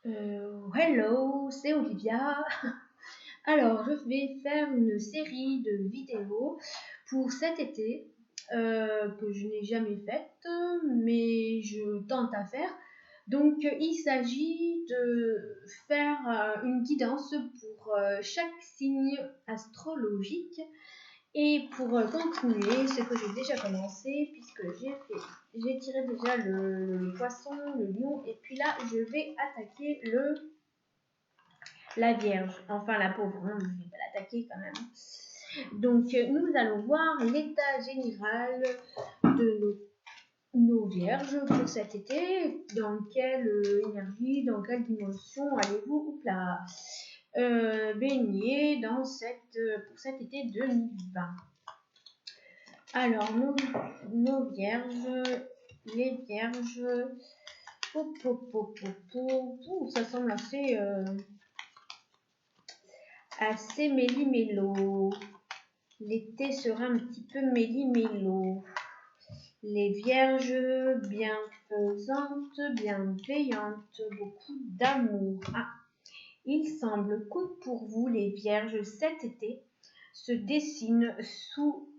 Hello, c'est Olivia. Alors, je vais faire une série de vidéos pour cet été que je n'ai jamais faite, mais je tente à faire. Donc, il s'agit de faire une guidance pour chaque signe astrologique. Et pour continuer ce que j'ai déjà commencé, puisque j'ai tiré déjà le poisson, le lion, et puis là, je vais attaquer la Vierge, enfin la pauvre, hein, je ne vais pas l'attaquer quand même. Donc nous allons voir l'état général de nos Vierges pour cet été. Dans quelle énergie, dans quelle dimension allez-vous baigner pour cet été 2020. Alors nos Vierges, les Vierges, ça semble assez méli-mélo. L'été sera un petit peu méli-mélo. Les Vierges bienfaisantes, bienveillantes, beaucoup d'amour. Il semble que pour vous, les Vierges, cet été se dessine sous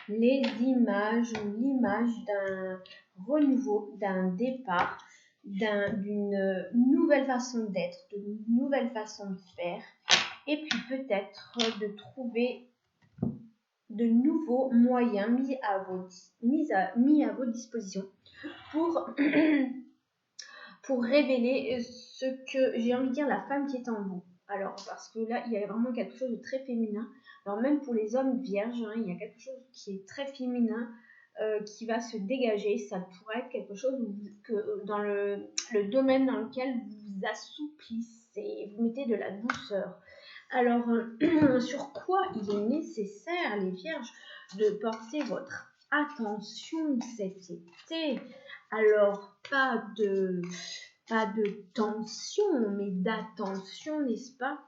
l'image d'un renouveau, d'un départ, d'une nouvelle façon d'être, d'une nouvelle façon de faire, et puis peut-être de trouver de nouveaux moyens mis à vos dispositions pour, pour révéler ce que j'ai envie de dire, la femme qui est en vous. Alors, parce que là, il y a vraiment quelque chose de très féminin. Alors, même pour les hommes vierges, hein, il y a quelque chose qui est très féminin qui va se dégager. Ça pourrait être quelque chose dans le domaine dans lequel vous assouplissez, vous mettez de la douceur. Alors, sur quoi il est nécessaire, les vierges, de porter votre attention cet été? Alors, pas de tension, mais d'attention, n'est-ce pas?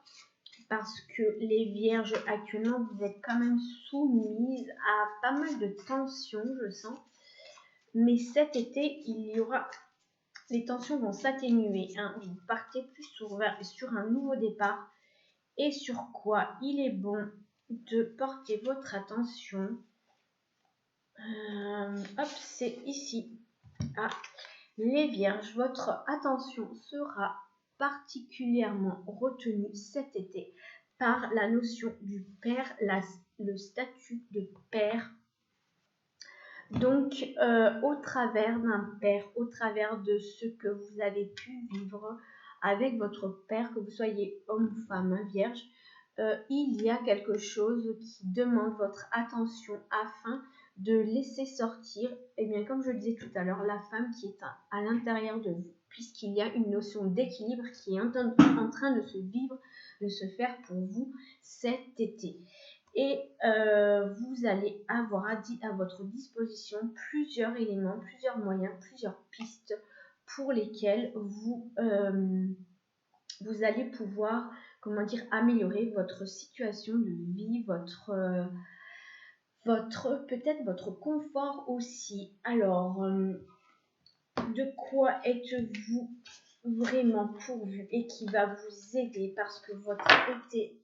Parce que les vierges, actuellement, vous êtes quand même soumises à pas mal de tensions, je sens. Mais cet été, les tensions vont s'atténuer. Hein. Vous partez plus sur un nouveau départ. Et sur quoi il est bon de porter votre attention. Hop, c'est ici. Les Vierges, votre attention sera particulièrement retenue cet été par la notion du père, le statut de père. Donc, au travers d'un père, au travers de ce que vous avez pu vivre avec votre père, que vous soyez homme ou femme, hein, vierge, il y a quelque chose qui demande votre attention afin de laisser sortir, et bien comme je le disais tout à l'heure, la femme qui est à l'intérieur de vous, puisqu'il y a une notion d'équilibre qui est en train de se vivre, de se faire pour vous cet été. Et vous allez avoir à votre disposition plusieurs éléments, plusieurs moyens, plusieurs pistes pour lesquelles vous allez pouvoir, améliorer votre situation de vie, peut-être votre confort aussi. Alors, de quoi êtes-vous vraiment pourvu et qui va vous aider parce que votre été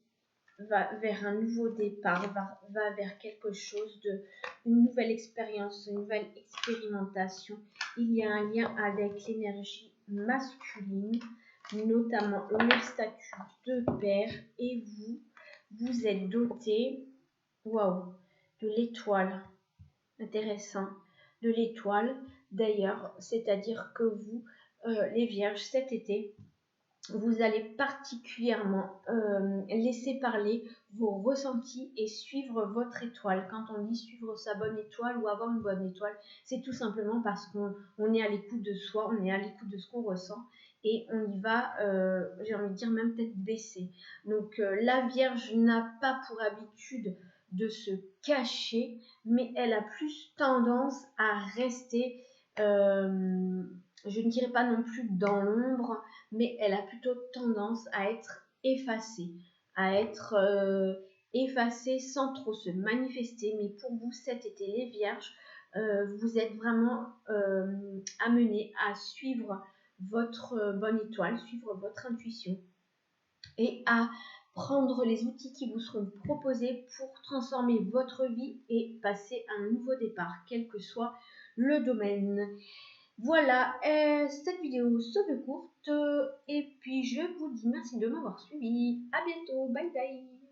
va vers un nouveau départ, va vers quelque chose une nouvelle expérience, une nouvelle expérimentation. Il y a un lien avec l'énergie masculine, notamment le statut de père, et vous êtes doté, de l'étoile. Intéressant, de l'étoile d'ailleurs, c'est-à-dire que vous, les vierges, cet été, vous allez particulièrement laisser parler vos ressentis et suivre votre étoile. Quand on dit suivre sa bonne étoile ou avoir une bonne étoile, c'est tout simplement parce qu'on est à l'écoute de soi, on est à l'écoute de ce qu'on ressent et on y va, j'ai envie de dire, même peut-être baisser. Donc la Vierge n'a pas pour habitude de se cacher, mais elle a plus tendance à rester, je ne dirais pas non plus dans l'ombre, mais elle a plutôt tendance à être effacée, sans trop se manifester. Mais pour vous, cet été, les vierges, vous êtes vraiment amenés à suivre votre bonne étoile, suivre votre intuition et à prendre les outils qui vous seront proposés pour transformer votre vie et passer à un nouveau départ, quel que soit le domaine. Voilà, cette vidéo se veut courte et puis je vous dis merci de m'avoir suivi. À bientôt, bye bye.